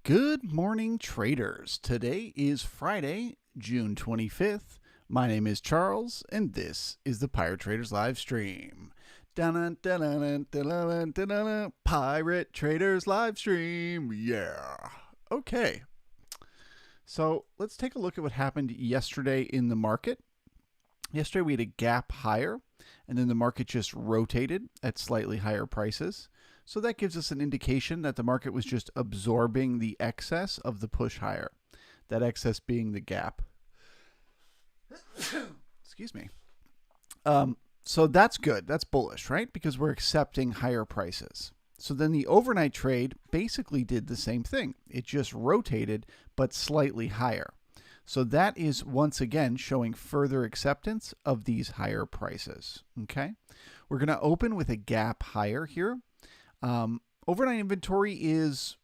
Good morning, traders. Today is Friday, June 25th. My name is Charles, and this is the Pirate Traders live stream. Pirate Traders live stream. Yeah. Okay. So let's take a look at what happened yesterday in the market. Yesterday we had a gap higher, and then the market just rotated at slightly higher prices. So that gives us an indication that the market was just absorbing the excess of the push higher, that excess being the gap. Excuse me. So that's good. That's bullish, right? Because we're accepting higher prices. So then the overnight trade basically did the same thing. It just rotated, but slightly higher. So that is once again showing further acceptance of these higher prices. Okay. We're going to open with a gap higher here. Overnight inventory is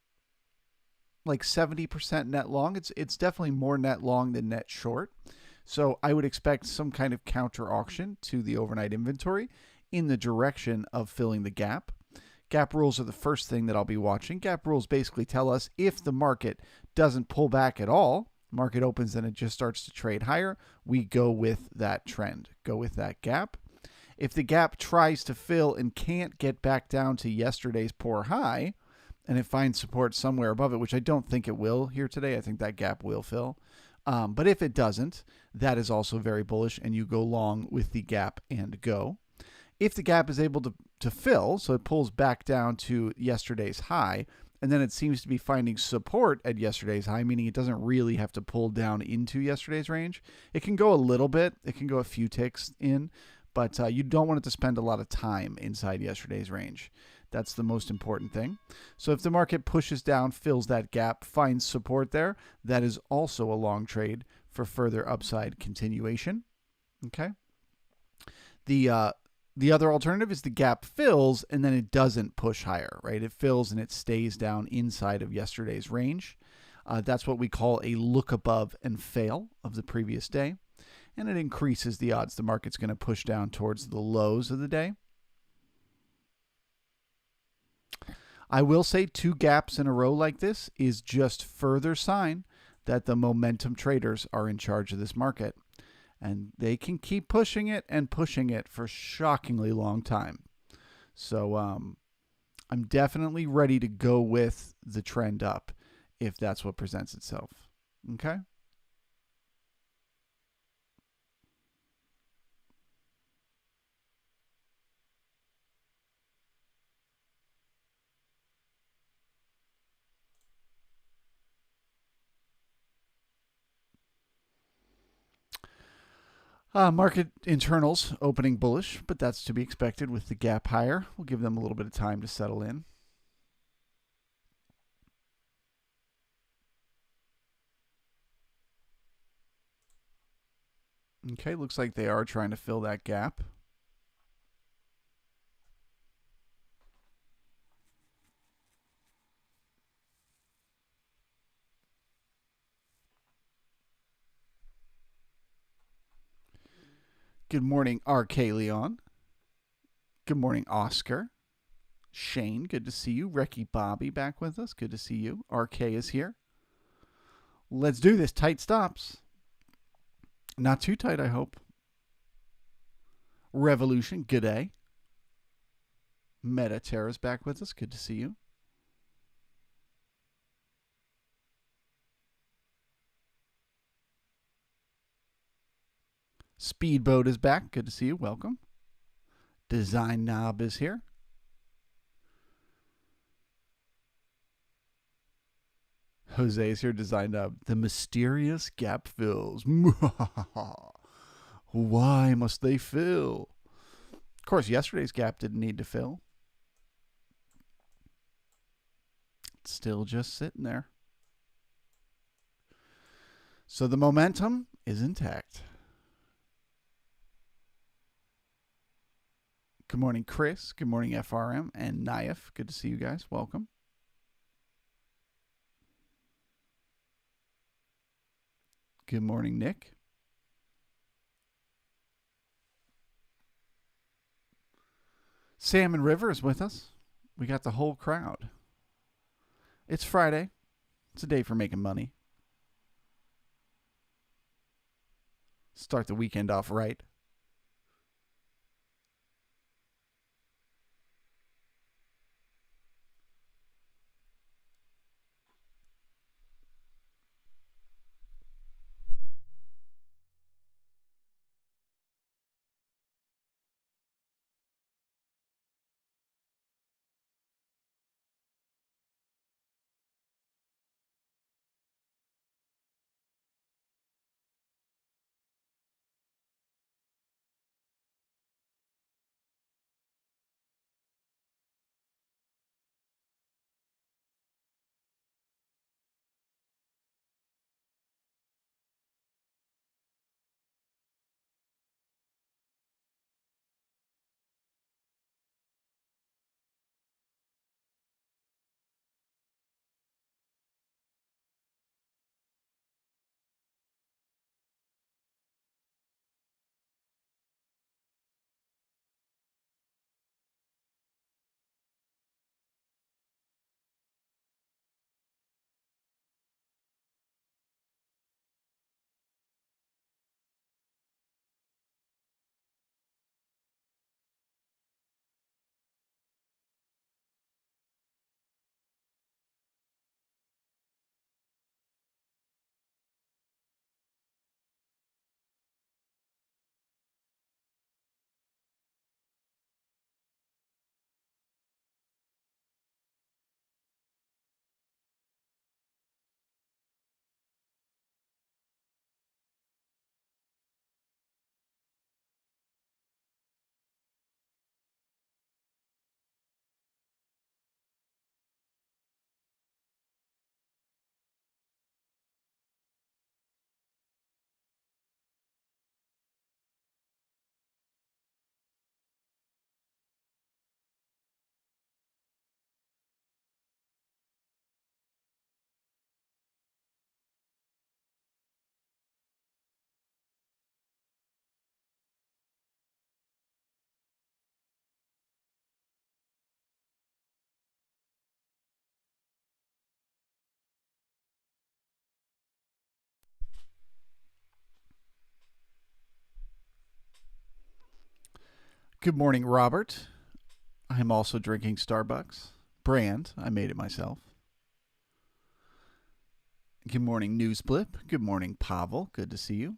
like 70% net long. It's definitely more net long than net short. So I would expect some kind of counter auction to the overnight inventory in the direction of filling the gap. Gap rules are the first thing that I'll be watching. Gap rules basically tell us if the market doesn't pull back at all, market opens and it just starts to trade higher, we go with that trend, go with that gap. If the gap tries to fill and can't get back down to yesterday's poor high, and it finds support somewhere above it, which I don't think it will here today, I think that gap will fill. But if it doesn't, that is also very bullish, and you go long with the gap and go. If the gap is able to fill, so it pulls back down to yesterday's high, and then it seems to be finding support at yesterday's high, meaning it doesn't really have to pull down into yesterday's range. It can go a little bit. It can go a few ticks in. But you don't want it to spend a lot of time inside yesterday's range. That's the most important thing. So if the market pushes down, fills that gap, finds support there, that is also a long trade for further upside continuation. Okay. The other alternative is the gap fills and then it doesn't push higher, right? It fills and it stays down inside of yesterday's range. That's what we call a look above and fail of the previous day. And it increases the odds the market's going to push down towards the lows of the day. I will say 2 gaps in a row like this is just further sign that the momentum traders are in charge of this market. And they can keep pushing it and pushing it for shockingly long time. So I'm definitely ready to go with the trend up if that's what presents itself. Okay? Market internals opening bullish, but that's to be expected with the gap higher. We'll give them a little bit of time to settle in. Okay, looks like they are trying to fill that gap. Good morning, R.K. Leon. Good morning, Oscar. Shane, good to see you. Recky Bobby back with us. Good to see you. R.K. is here. Let's do this. Tight stops. Not too tight, I hope. Revolution, good day. Meta Terra's back with us. Good to see you. Speedboat is back. Good to see you. Welcome. Design Knob is here. Jose is here. Design Knob. The mysterious gap fills. Why must they fill? Of course, yesterday's gap didn't need to fill. It's still just sitting there. So the momentum is intact. Good morning, Chris. Good morning, FRM and Naif. Good to see you guys. Welcome. Good morning, Nick. Salmon River is with us. We got the whole crowd. It's Friday. It's a day for making money. Start the weekend off right. Good morning, Robert. I'm also drinking Starbucks. Brand, I made it myself. Good morning, Newsblip. Good morning, Pavel. Good to see you.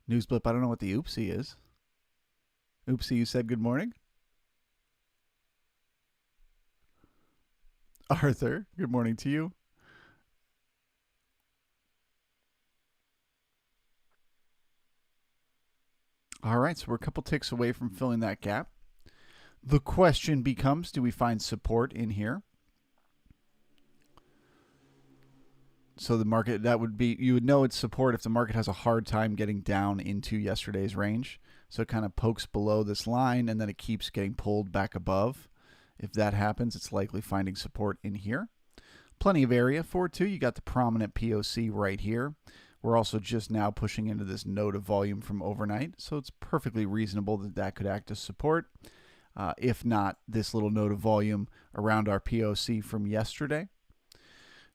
Newsblip, I don't know what the oopsie is. Oopsie, you said good morning? Arthur, good morning to you. All right, so we're a couple ticks away from filling that gap. The question becomes, do we find support in here? So the market, that would be, you would know it's support if the market has a hard time getting down into yesterday's range. So it kind of pokes below this line and then it keeps getting pulled back above. If that happens, it's likely finding support in here. Plenty of area for it too. You got the prominent POC right here. We're also just now pushing into this node of volume from overnight. So it's perfectly reasonable that that could act as support. If not, this little node of volume around our POC from yesterday.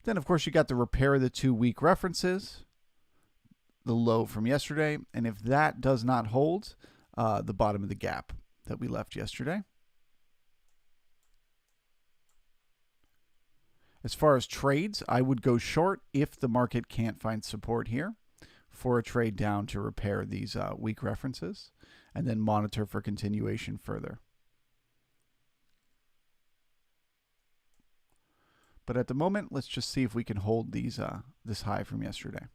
Then, of course, you got the repair of the 2-week references, the low from yesterday, and if that does not hold, the bottom of the gap that we left yesterday. As far as trades, I would go short if the market can't find support here for a trade down to repair these weak references and then monitor for continuation further. But at the moment, let's just see if we can hold these this high from yesterday.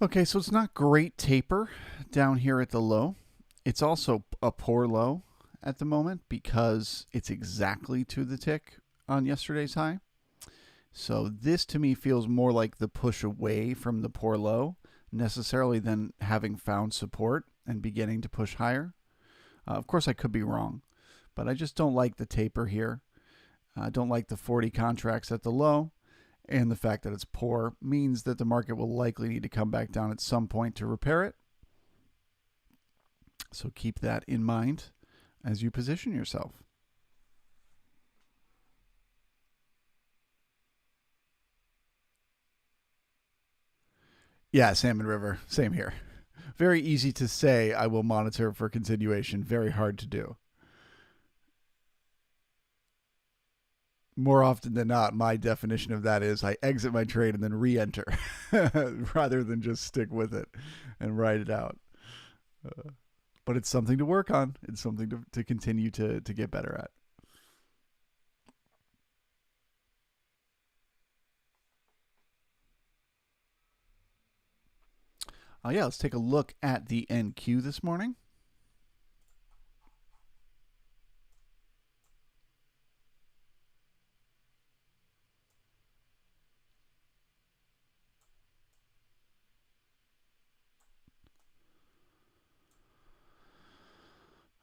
Okay, so it's not great taper down here at the low. It's also a poor low at the moment because it's exactly to the tick on yesterday's high. So this to me feels more like the push away from the poor low necessarily than having found support and beginning to push higher. Of course, I could be wrong, but I just don't like the taper here. I don't like the 40 contracts at the low, and the fact that it's poor means that the market will likely need to come back down at some point to repair it. So keep that in mind as you position yourself. Yeah, Salmon River, same here. Very easy to say I will monitor for continuation, very hard to do. More often than not, my definition of that is I exit my trade and then re-enter rather than just stick with it and ride it out. But it's something to work on. It's something to continue to get better at. Yeah, let's take a look at the NQ this morning.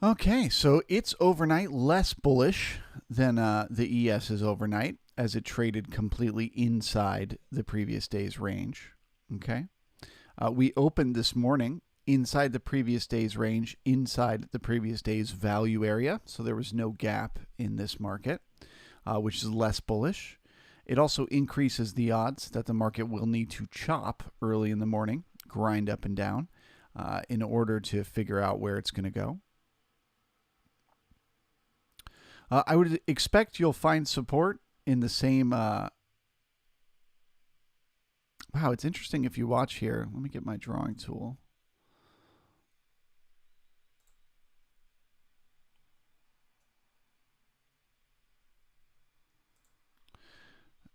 Okay, so it's overnight less bullish than the ES is overnight as it traded completely inside the previous day's range. Okay. We opened this morning inside the previous day's range, inside the previous day's value area. So there was no gap in this market, which is less bullish. It also increases the odds that the market will need to chop early in the morning, grind up and down, in order to figure out where it's going to go. I would expect you'll find support in the same. Wow, it's interesting if you watch here. Let me get my drawing tool.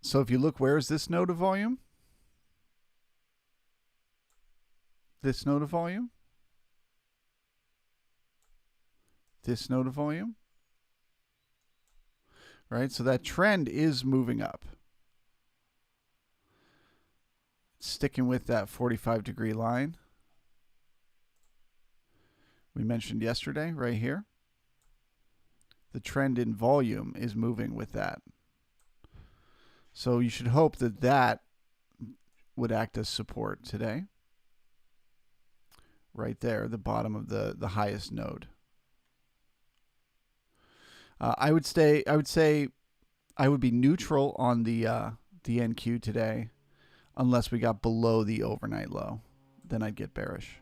So if you look, where is this node of volume? This node of volume? This node of volume? Right, so that trend is moving up. Sticking with that 45-degree line we mentioned yesterday right here. The trend in volume is moving with that. So you should hope that that would act as support today. Right there, the bottom of the highest node. I would say I would be neutral on the NQ today, unless we got below the overnight low. Then I'd get bearish.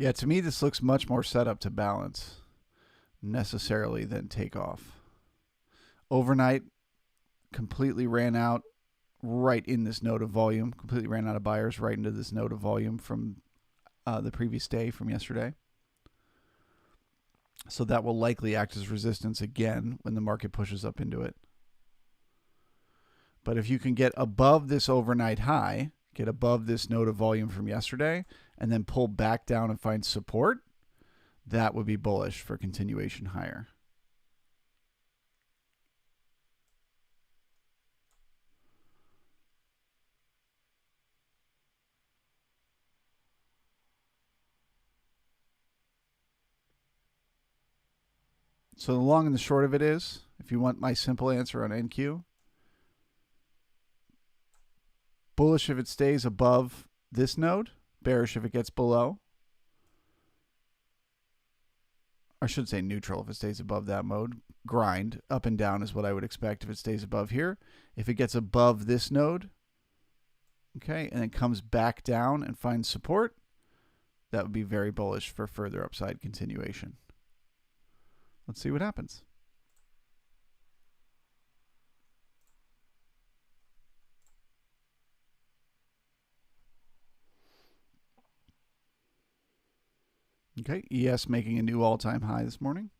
Yeah, to me, this looks much more set up to balance necessarily than take off. Overnight, completely ran out right in this node of volume, completely ran out of buyers right into this node of volume from the previous day, from yesterday. So that will likely act as resistance again when the market pushes up into it. But if you can get above this overnight high, get above this node of volume from yesterday, and then pull back down and find support, that would be bullish for continuation higher. So the long and the short of it is, if you want my simple answer on NQ, bullish if it stays above this node, bearish if it gets below. I should say neutral if it stays above that mode. Grind up and down is what I would expect if it stays above here. If it gets above this node, okay, and it comes back down and finds support, that would be very bullish for further upside continuation. Let's see what happens. Okay, ES making a new all-time high this morning.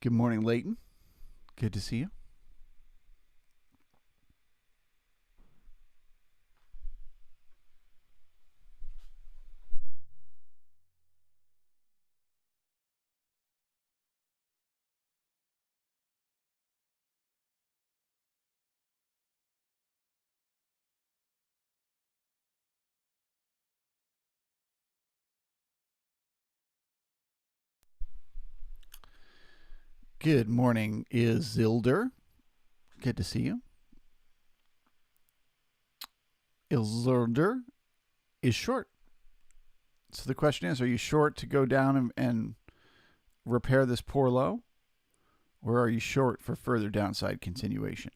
Good morning, Leighton. Good to see you. Good morning, Isildur. Good to see you. Isildur is short. So the question is, are you short to go down and repair this poor low? Or are you short for further downside continuation?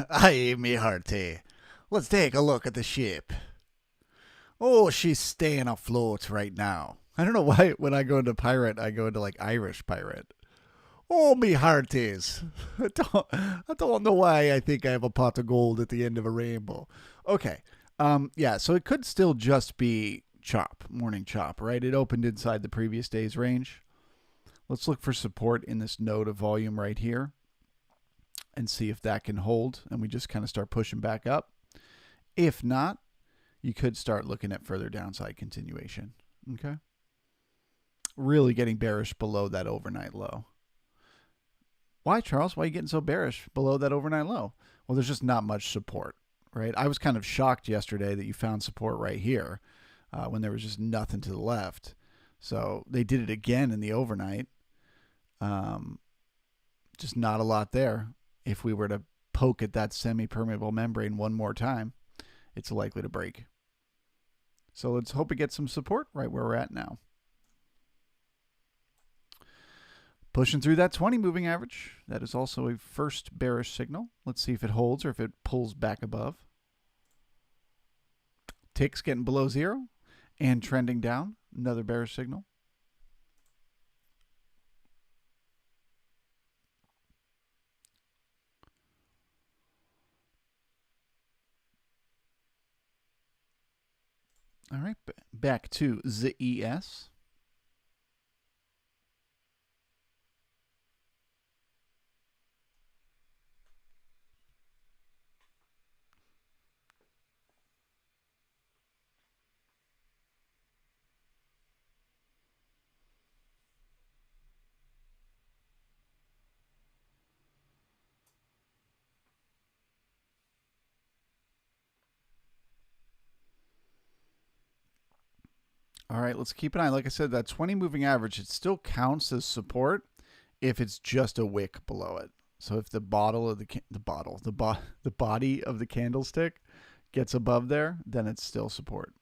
Aye, me hearty. Let's take a look at the ship. Oh, she's staying afloat right now. I don't know why when I go into pirate, I go into like Irish pirate. Oh, me hearties. I don't know why I think I have a pot of gold at the end of a rainbow. Okay. Yeah, so it could still just be chop, morning chop, right? It opened inside the previous day's range. Let's look for support in this node of volume right here and see if that can hold. And we just kind of start pushing back up. If not, you could start looking at further downside continuation. Okay. Really getting bearish below that overnight low. Why, Charles? Why are you getting so bearish below that overnight low? Well, there's just not much support, right? I was kind of shocked yesterday that you found support right here when there was just nothing to the left. So they did it again in the overnight. Just not a lot there. If we were to poke at that semi-permeable membrane one more time, it's likely to break. So let's hope it gets some support right where we're at now. Pushing through that 20 moving average. That is also a first bearish signal. Let's see if it holds or if it pulls back above. Ticks getting below zero and trending down. Another bearish signal. All right, back to the ES. All right, let's keep an eye. Like I said, that 20 moving average, it still counts as support if it's just a wick below it. So if the bottle of the body of the candlestick gets above there, then it's still support.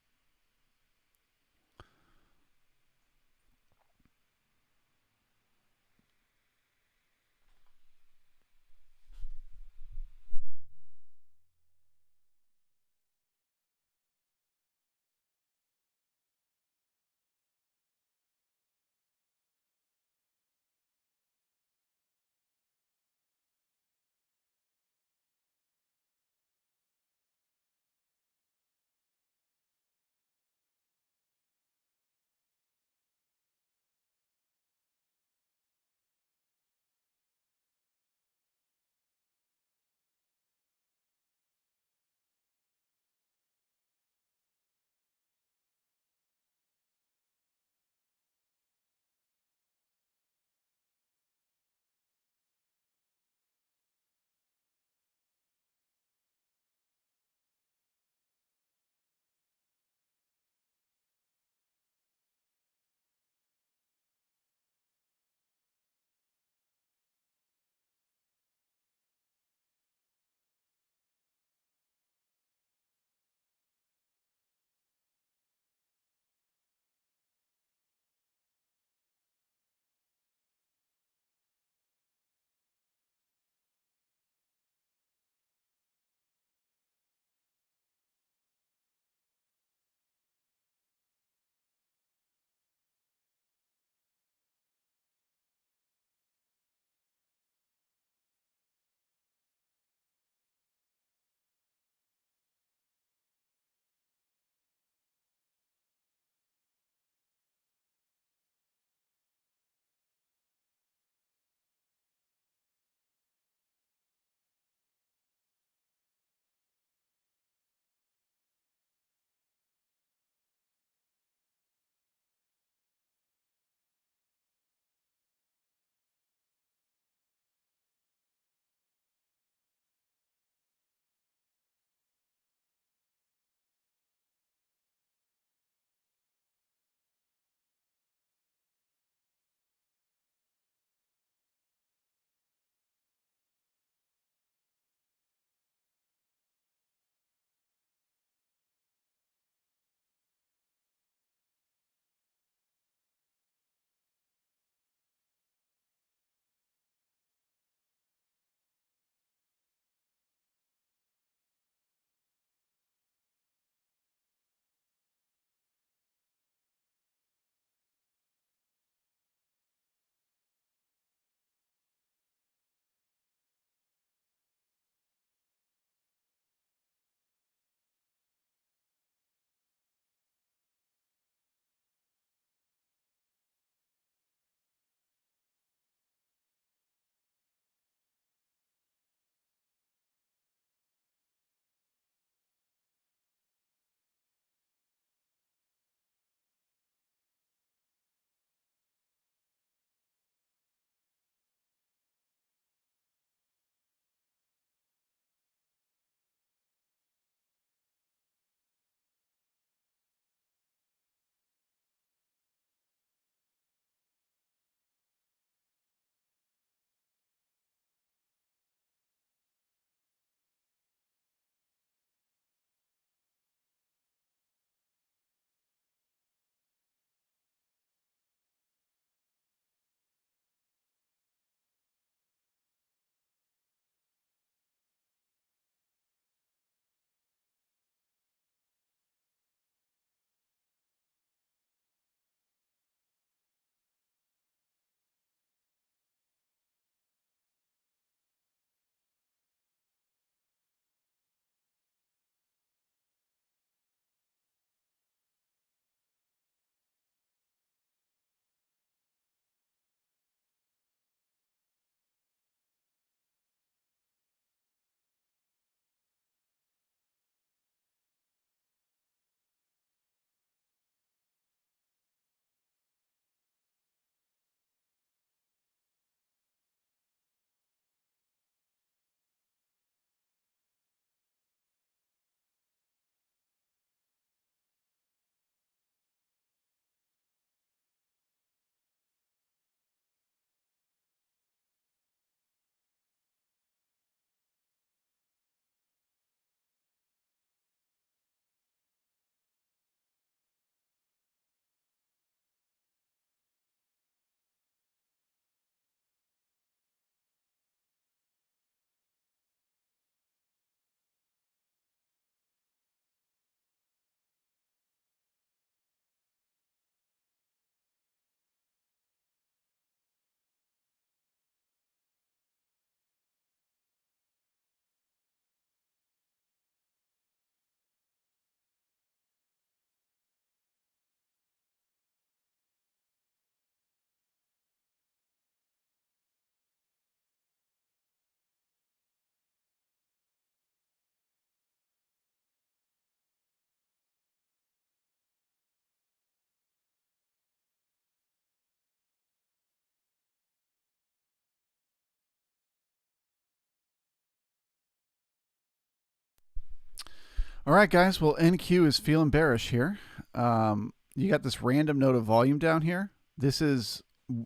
All right, guys. Well, NQ is feeling bearish here. You got this random node of volume down here. This is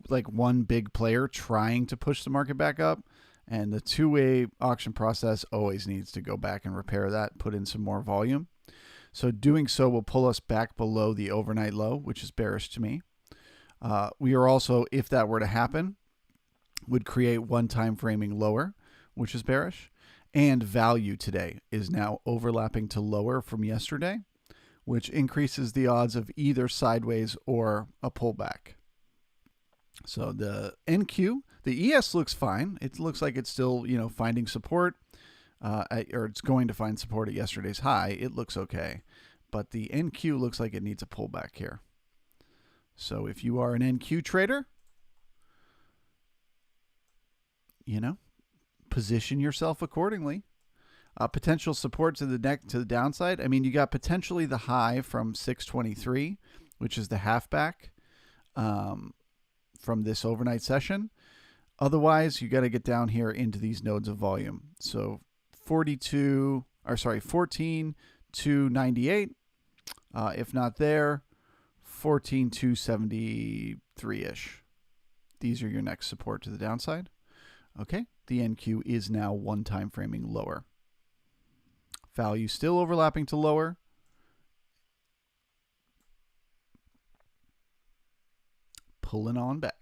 like one big player trying to push the market back up. And the two-way auction process always needs to go back and repair that, put in some more volume. So doing so will pull us back below the overnight low, which is bearish to me. We are also, if that were to happen, would create one time framing lower, which is bearish. And value today is now overlapping to lower from yesterday, which increases the odds of either sideways or a pullback. So the NQ, the ES looks fine. It looks like it's still, finding support, or it's going to find support at yesterday's high. It looks okay. But the NQ looks like it needs a pullback here. So if you are an NQ trader, position yourself accordingly. Potential support to the downside. I mean, you got potentially the high from 623, which is the halfback from this overnight session. Otherwise, you got to get down here into these nodes of volume. So 14,298. If not there, 14,273-ish. These are your next support to the downside. Okay, the NQ is now one time framing lower. Value still overlapping to lower. Pulling on back.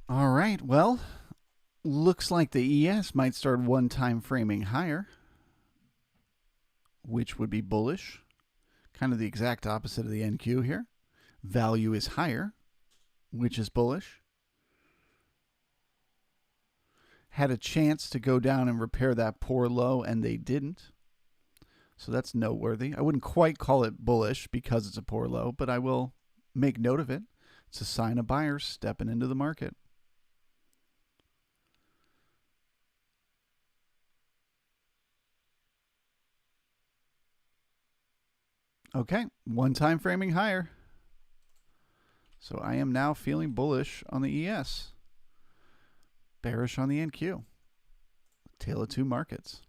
All right, well, looks like the ES might start one time framing higher, which would be bullish. Kind of the exact opposite of the NQ here. Value is higher, which is bullish. Had a chance to go down and repair that poor low, and they didn't. So that's noteworthy. I wouldn't quite call it bullish because it's a poor low, but I will make note of it. It's a sign of buyers stepping into the market. Okay, one time framing higher. So I am now feeling bullish on the ES. Bearish on the NQ. Tale of two markets.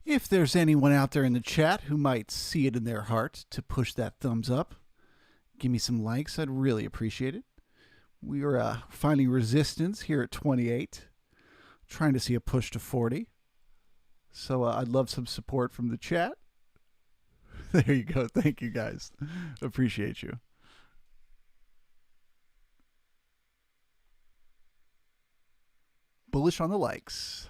If there's anyone out there in the chat who might see it in their heart to push that thumbs up, give me some likes. I'd really appreciate it. We are finding resistance here at 28, trying to see a push to 40. So I'd love some support from the chat. There you go. Thank you, guys. Appreciate you. Bullish on the likes.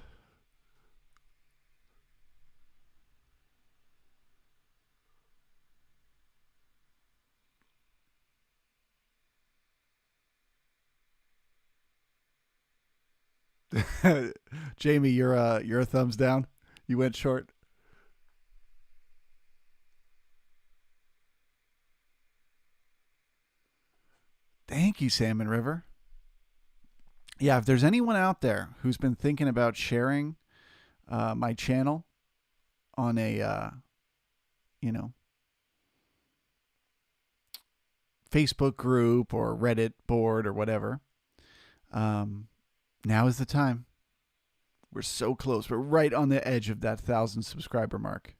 Jamie, you're a thumbs down. You went short. Thank you, Salmon River. Yeah, if there's anyone out there who's been thinking about sharing my channel on a Facebook group or Reddit board or whatever, now is the time. We're so close. We're right on the edge of that 1,000 subscriber mark.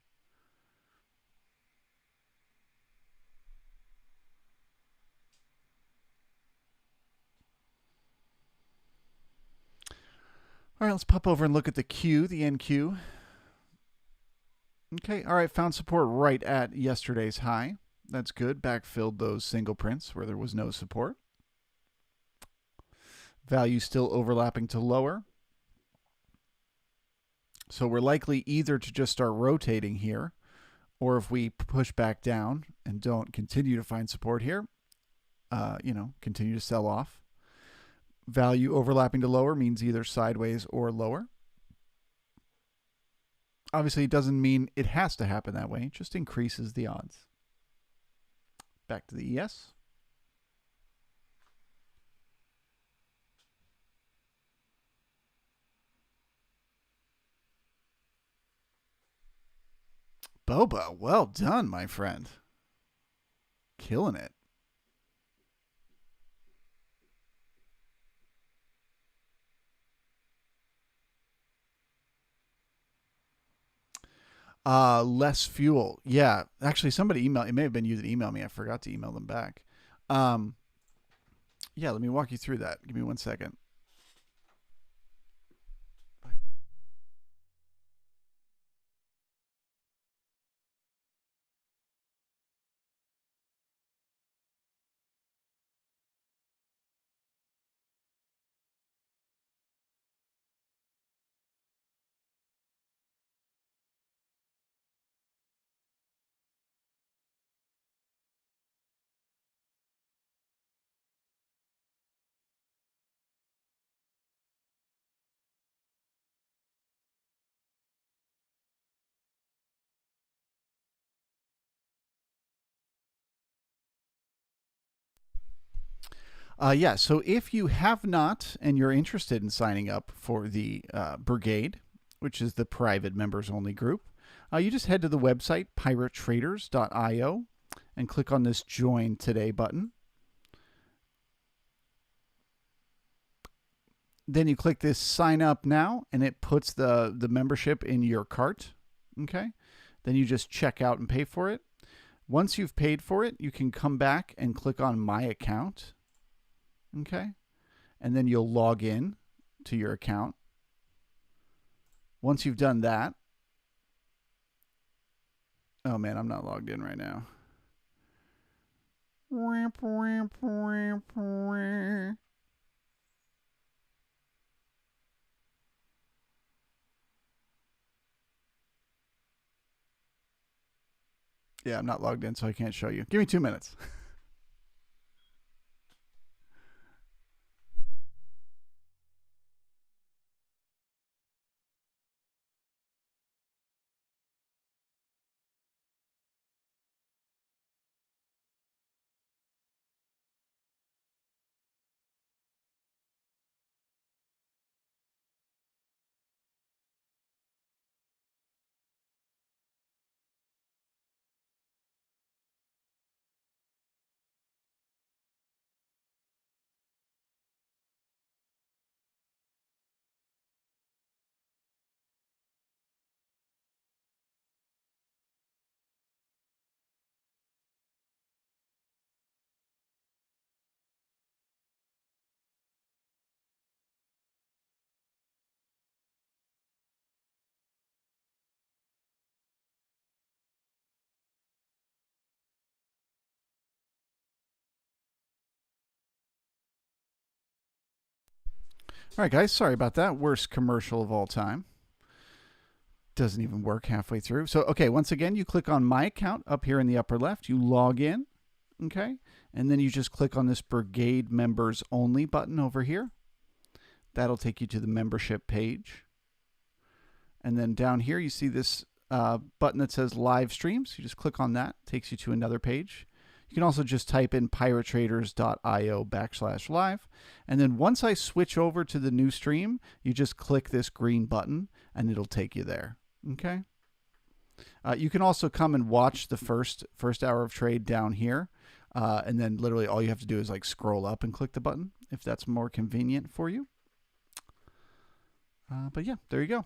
All right, let's pop over and look at the Q, the NQ. Okay, all right, found support right at yesterday's high. That's good. Backfilled those single prints where there was no support. Value still overlapping to lower. So we're likely either to just start rotating here, or if we push back down and don't continue to find support here, continue to sell off. Value overlapping to lower means either sideways or lower. Obviously, it doesn't mean it has to happen that way. It just increases the odds. Back to the ES. Boba, well done, my friend. Killing it. Less fuel. Yeah, actually, somebody emailed. It may have been you that emailed me. I forgot to email them back. Yeah, let me walk you through that. Give me 1 second. Yeah, so if you have not and you're interested in signing up for the Brigade, which is the private members only group, you just head to the website piratetraders.io and click on this Join Today button. Then you click this Sign Up Now, and it puts the membership in your cart. Okay? Then you just check out and pay for it. Once you've paid for it, you can come back and click on My Account. Okay? And then you'll log in to your account. Once you've done that, oh man, I'm not logged in right now. Yeah, I'm not logged in, so I can't show you. Give me 2 minutes. All right, guys, sorry about that. Worst commercial of all time. Doesn't even work halfway through. So, okay, once again, you click on My Account up here in the upper left. You log in, okay? And then you just click on this Brigade Members Only button over here. That'll take you to the membership page. And then down here, you see this button that says Live Streams. You just click on that. It takes you to another page. You can also just type in piratrators.io/live. And then once I switch over to the new stream, you just click this green button and it'll take you there. Okay. You can also come and watch the first hour of trade down here. And then literally all you have to do is like scroll up and click the button if that's more convenient for you. But yeah, there you go.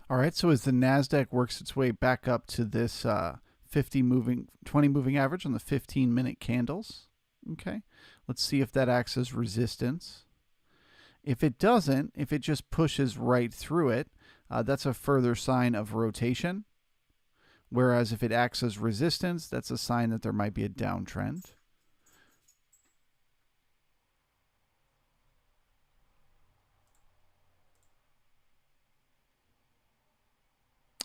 All right, so as the NASDAQ works its way back up to this 20 moving average on the 15-minute candles, okay, let's see if that acts as resistance. If it doesn't, if it just pushes right through it, that's a further sign of rotation. Whereas if it acts as resistance, that's a sign that there might be a downtrend.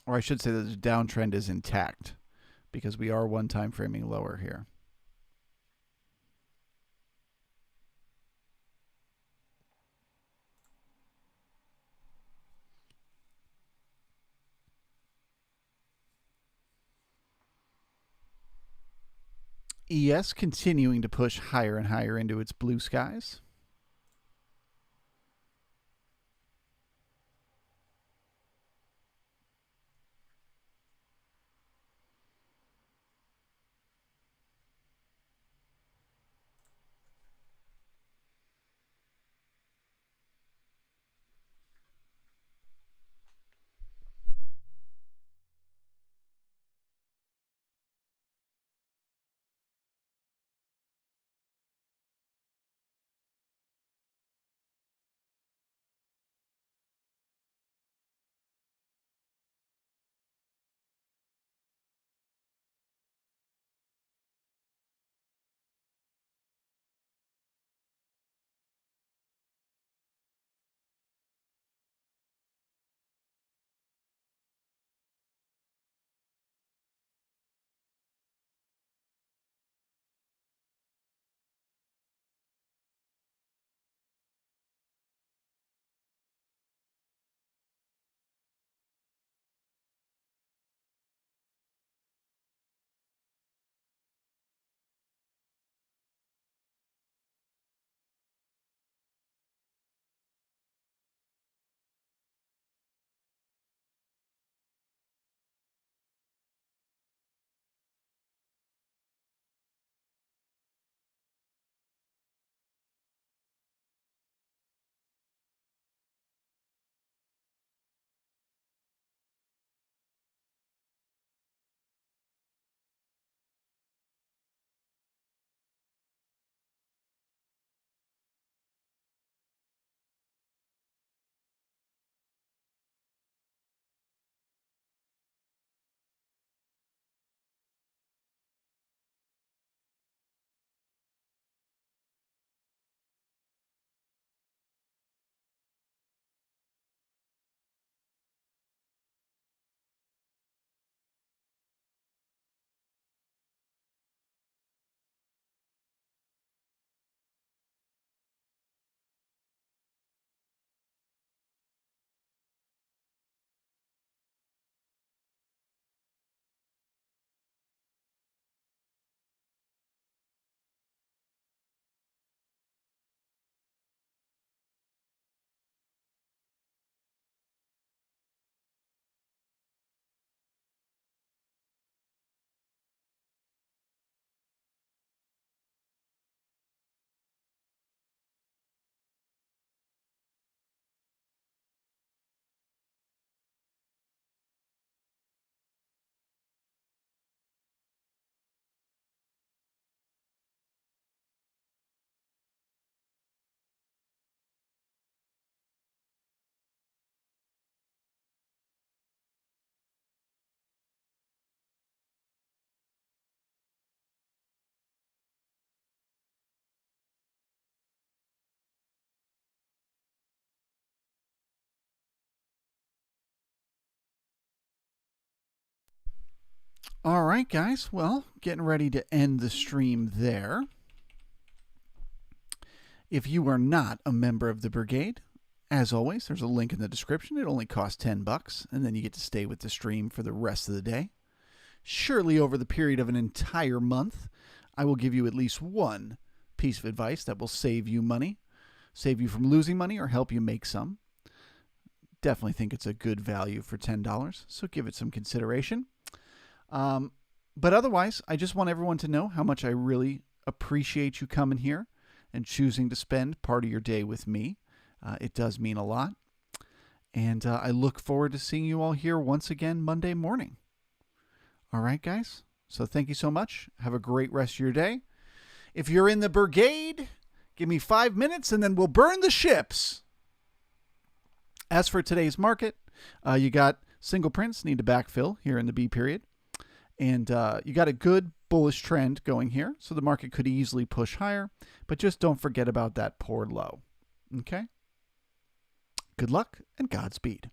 Or I should say that the downtrend is intact because we are one time framing lower here. ES continuing to push higher and higher into its blue skies. All right, guys. Well, getting ready to end the stream there. If you are not a member of the Brigade, as always, there's a link in the description. It only costs $10, and then you get to stay with the stream for the rest of the day. Surely over the period of an entire month, I will give you at least one piece of advice that will save you money, save you from losing money, or help you make some. Definitely think it's a good value for $10, so give it some consideration. But otherwise, I just want everyone to know how much I really appreciate you coming here and choosing to spend part of your day with me. It does mean a lot. And I look forward to seeing you all here once again Monday morning. All right, guys. So thank you so much. Have a great rest of your day. If you're in the Brigade, give me 5 minutes and then we'll burn the ships. As for today's market, you got single prints need to backfill here in the B period. And you got a good bullish trend going here. So the market could easily push higher. But just don't forget about that poor low. Okay? Good luck and Godspeed.